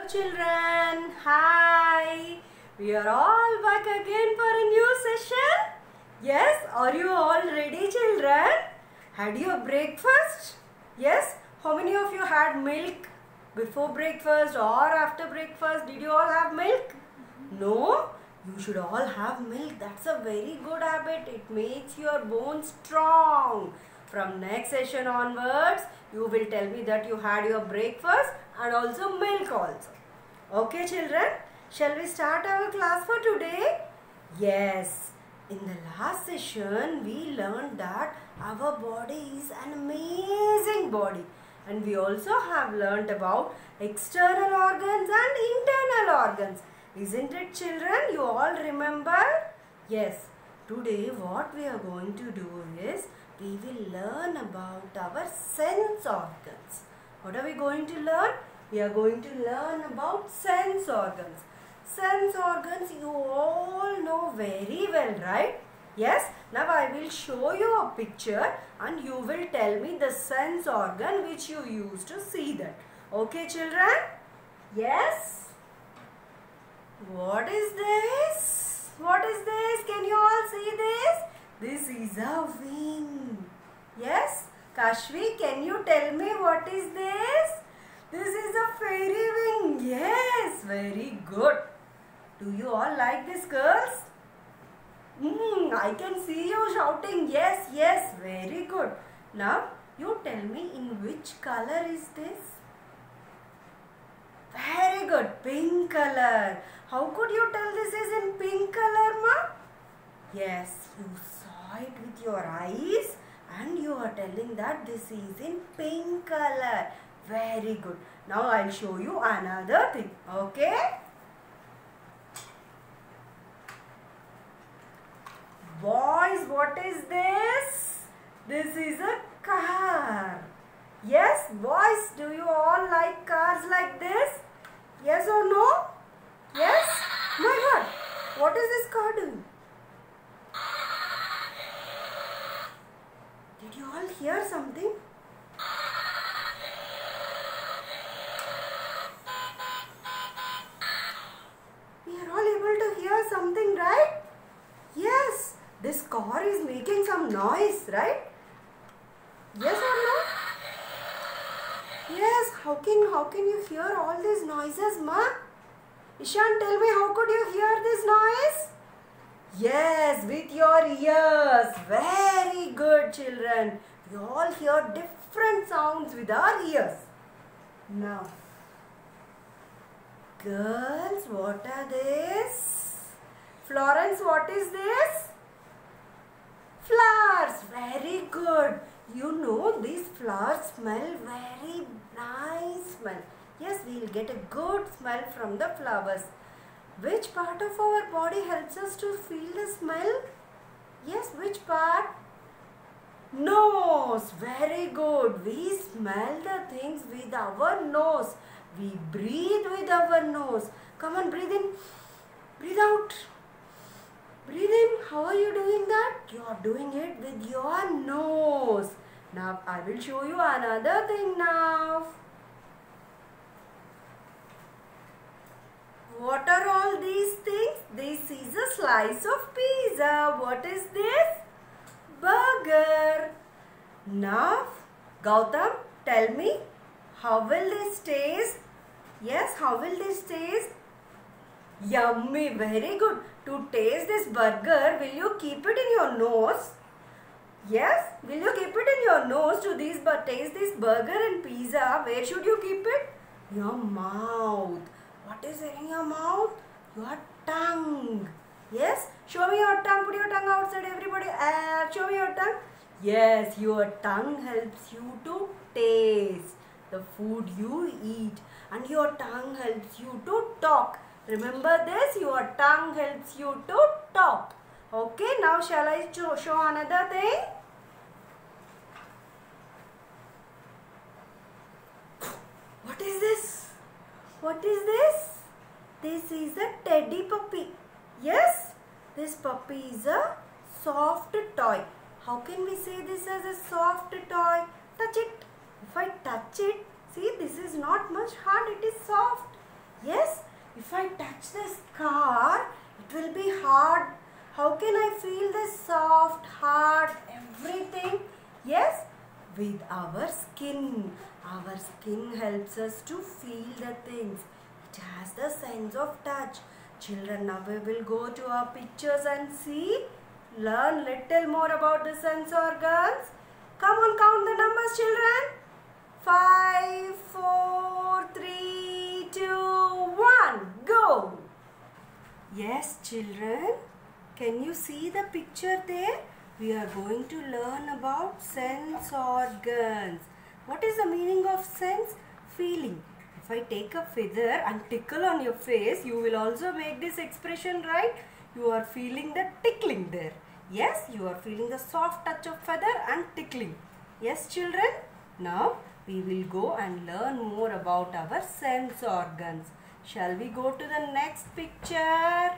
children, hi! We are all back again for a new session. Yes, are you all ready children? Had your breakfast? Yes, how many of you had milk before breakfast or after breakfast? Did you all have milk? No? You should all have milk. That's a very good habit. It makes your bones strong. From next session onwards, you will tell me that you had your breakfast and also milk also. Okay children, shall we start our class for today? Yes, in the last session we learned that our body is an amazing body, and we also have learnt about external organs and internal organs. Isn't it children? You all remember? Yes, today what we are going to do is we will learn about our sense organs. What are we going to learn? We are going to learn about sense organs. Sense organs you all know very well, right? Yes. Now I will show you a picture and you will tell me the sense organ which you use to see that. Okay children? Yes. What is this? What is this? Can you all see this? This is a wing. Yes? Kashvi, can you tell me what is this? This is a fairy wing. Yes, very good. Do you all like this, girls? I can see you shouting. Yes, yes, very good. Now, you tell me in which color is this? Very good, pink color. How could you tell this is in pink color, ma? Yes, you saw it with your eyes and you are telling that this is in pink color. Very good. Now I'll show you another thing. Okay? Boys, what is this? This is a car. Yes, boys, do you all like cars like this? Yes or no? Yes? My God, what is this car doing? Did you all hear something? We are all able to hear something, right? Yes, this car is making some noise, right? Yes or no? Yes, how can you hear all these noises, ma? Ishan, tell me, how could you hear this noise? Yes, with your ears. Very good, children. We all hear different sounds with our ears. Now, girls, what are these? Florence, what is this? Flowers. Very good. You know, these flowers smell very nice smell. Yes, we will get a good smell from the flowers. Which part of our body helps us to feel the smell? Yes, which part? Nose. Very good. We smell the things with our nose. We breathe with our nose. Come on, breathe in. Breathe out. Breathe in. How are you doing that? You are doing it with your nose. Now, I will show you another thing now. What are all these things? This is a slice of pizza. What is this? Burger. Now, Gautam, tell me, how will this taste? Yes, how will this taste? Yummy, very good. To taste this burger, will you keep it in your nose? Yes, will you keep it in your nose to taste this burger and pizza? Where should you keep it? Your mouth. What is in your mouth? Your tongue. Yes, show me your tongue. Put your tongue outside, everybody. Show me your tongue. Yes, your tongue helps you to taste the food you eat, and your tongue helps you to talk. Remember this, your tongue helps you to talk. Okay, now shall I show another thing? What is this? What is this? This is a teddy puppy. Yes, this puppy is a soft toy. How can we say this as a soft toy? Touch it. If I touch it, see, this is not much hard, it is soft. touch this car, it will be hard. How can I feel this soft, hard, everything? Yes, with our skin. Our skin helps us to feel the things. It has the sense of touch. Children, now we will go to our pictures and see. Learn little more about the sense organs. Come on, count the numbers, children. 5, 4, 3, 2, 1. Go. Yes, children. Can you see the picture there? We are going to learn about sense organs. What is the meaning of sense? Feeling. If I take a feather and tickle on your face, you will also make this expression, right? You are feeling the tickling there. Yes, you are feeling the soft touch of feather and tickling. Yes, children. Now, we will go and learn more about our sense organs. Shall we go to the next picture?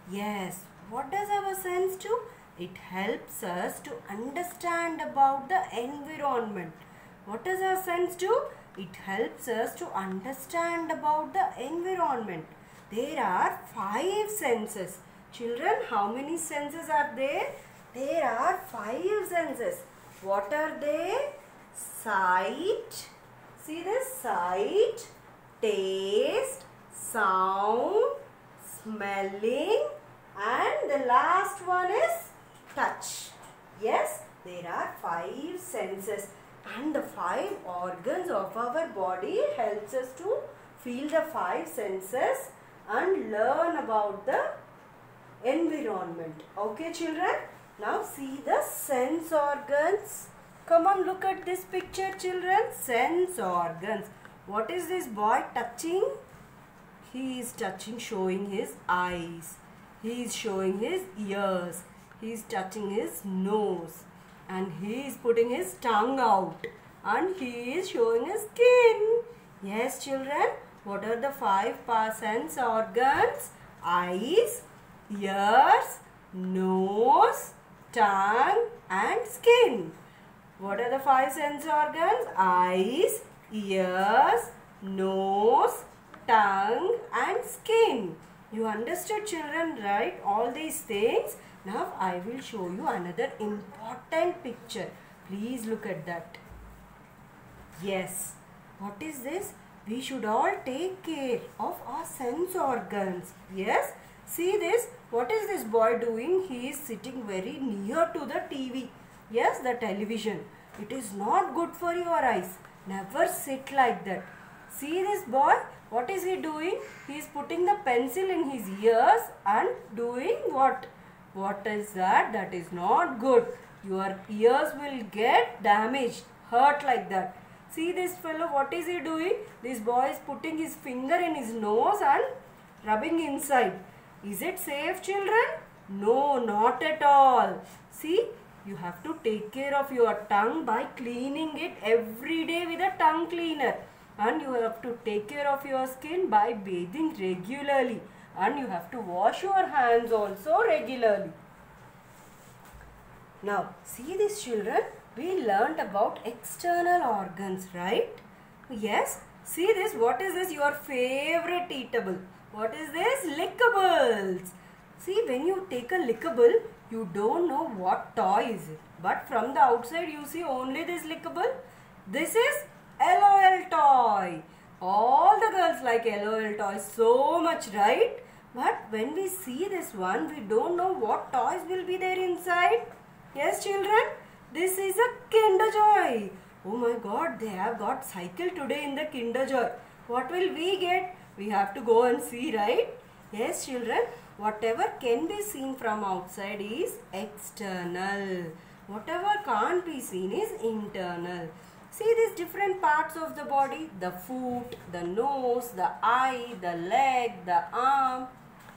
Yes. What does our sense do? It helps us to understand about the environment. What does our sense do? It helps us to understand about the environment. There are 5 senses. Children, how many senses are there? There are 5 senses. What are they? Sight. See this? Sight, taste, sound, smelling, and the last one is touch. Yes, there are 5 senses, and the 5 organs of our body helps us to feel the 5 senses and learn about the environment. Okay, children? Now see the sense organs. Come on, look at this picture, children. Sense organs. What is this boy touching? He is touching, showing his eyes. He is showing his ears. He is touching his nose. And he is putting his tongue out. And he is showing his skin. Yes, children. What are the 5 sense organs? Eyes, ears, nose, tongue and skin. What are the 5 sense organs? Eyes, ears, nose, tongue and skin. You understood, children, right? All these things. Now I will show you another important picture. Please look at that. Yes. What is this? We should all take care of our sense organs. Yes. See this. What is this boy doing? He is sitting very near to the TV. Yes, the television. It is not good for your eyes. Never sit like that. See this boy? What is he doing? He is putting the pencil in his ears and doing what? What is that? That is not good. Your ears will get damaged, hurt like that. See this fellow, what is he doing? This boy is putting his finger in his nose and rubbing inside. Is it safe, children? No, not at all. See, you have to take care of your tongue by cleaning it every day with a tongue cleaner. And you have to take care of your skin by bathing regularly. And you have to wash your hands also regularly. Now, see this, children. We learned about external organs, right? Yes. See this. What is this? Your favorite eatable. What is this? Lickables. See, when you take a lickable, you don't know what toy is it. But from the outside, you see only this lickable. This is LOL toy. All the girls like LOL toys so much, right? But when we see this one, we don't know what toys will be there inside. Yes, children? This is a Kinder Joy. Oh my God, they have got cycle today in the Kinder Joy. What will we get? We have to go and see, right? Yes, children. Whatever can be seen from outside is external. Whatever can't be seen is internal. See these different parts of the body. The foot, the nose, the eye, the leg, the arm,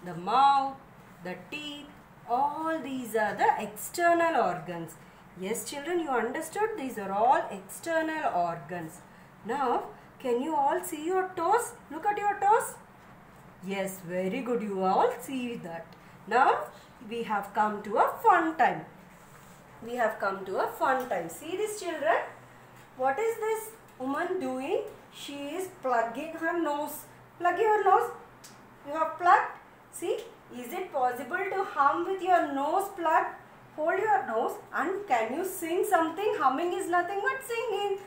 the mouth, the teeth. All these are the external organs. Yes, children, you understood? These are all external organs. Now, can you all see your toes? Look at your toes. Yes, very good. You all see that. Now, we have come to a fun time. We have come to a fun time. See this, children? What is this woman doing? She is plugging her nose. Plug your nose. You have plugged. See, is it possible to hum with your nose plugged? Hold your nose and can you sing something? Humming is nothing but singing.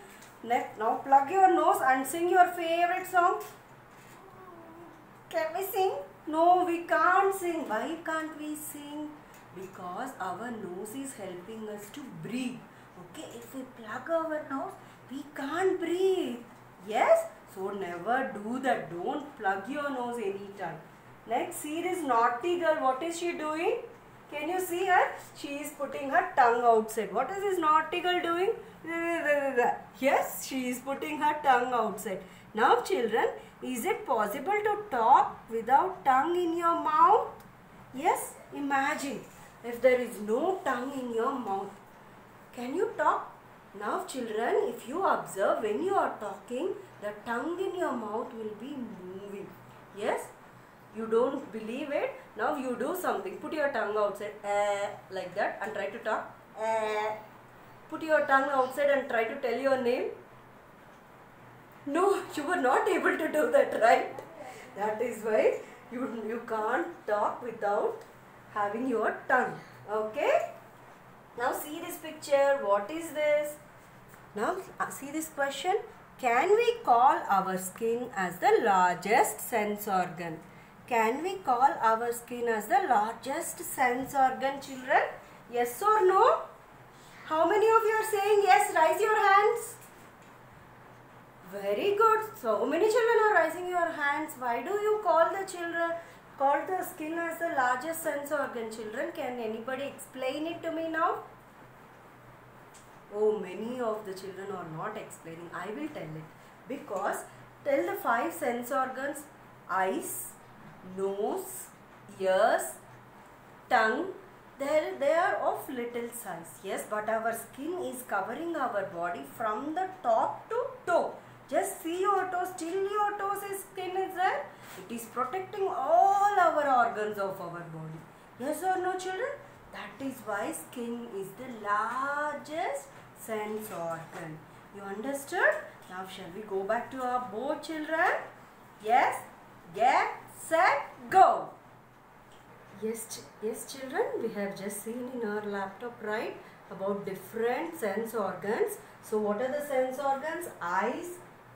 Now plug your nose and sing your favorite song. Can we sing? No, we can't sing. Why can't we sing? Because our nose is helping us to breathe. Okay, if we plug our nose, we can't breathe. Yes? So never do that. Don't plug your nose anytime. Next, see this naughty girl. What is she doing? Can you see her? She is putting her tongue outside. What is this naughty girl doing? Yes, she is putting her tongue outside. Now children, is it possible to talk without tongue in your mouth? Yes, imagine if there is no tongue in your mouth. Can you talk? Now children, if you observe when you are talking, the tongue in your mouth will be moving. Yes? You don't believe it? Now you do something. Put your tongue outside like that and try to talk. Put your tongue outside and try to tell your name. No, you were not able to do that, right? That is why you can't talk without having your tongue. Okay? Now see this picture. What is this? Now see this question. Can we call our skin as the largest sense organ? Can we call our skin as the largest sense organ, children? Yes or no? How many of you are saying yes? Raise your hands. Very good. So many children are raising your hands. Why do you call the skin as the largest sense organ, children? Can anybody explain it to me now? Oh, many of the children are not explaining. I will tell it. Because tell the 5 sense organs: eyes, nose, ears, tongue. They are of little size. Yes, but our skin is covering our body from the top to toe. Just see your toes. Still your toes skin is there. It is protecting all our organs of our body. Yes or no, children? That is why skin is the largest sense organ. You understood? Now shall we go back to our board, children? Yes? Get, set, go! Yes children, we have just seen in our laptop, right, about different sense organs. So what are the sense organs? Eyes,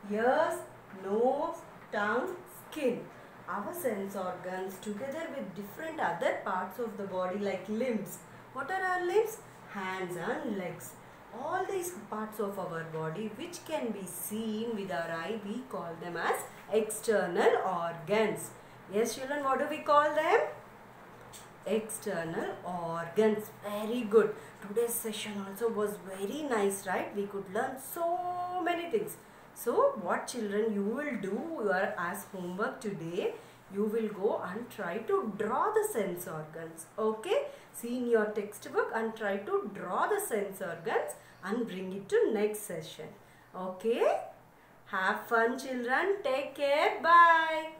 ears, nose, tongue, skin. Our sense organs together with different other parts of the body like limbs. What are our limbs? Hands and legs. All these parts of our body which can be seen with our eye, we call them as external organs. Yes children, what do we call them? External organs. Very good. Today's session also was very nice, right? We could learn so many things. So what children you will do as homework today, you will go and try to draw the sense organs. Okay? See in your textbook and try to draw the sense organs and bring it to next session. Okay? Have fun children. Take care. Bye.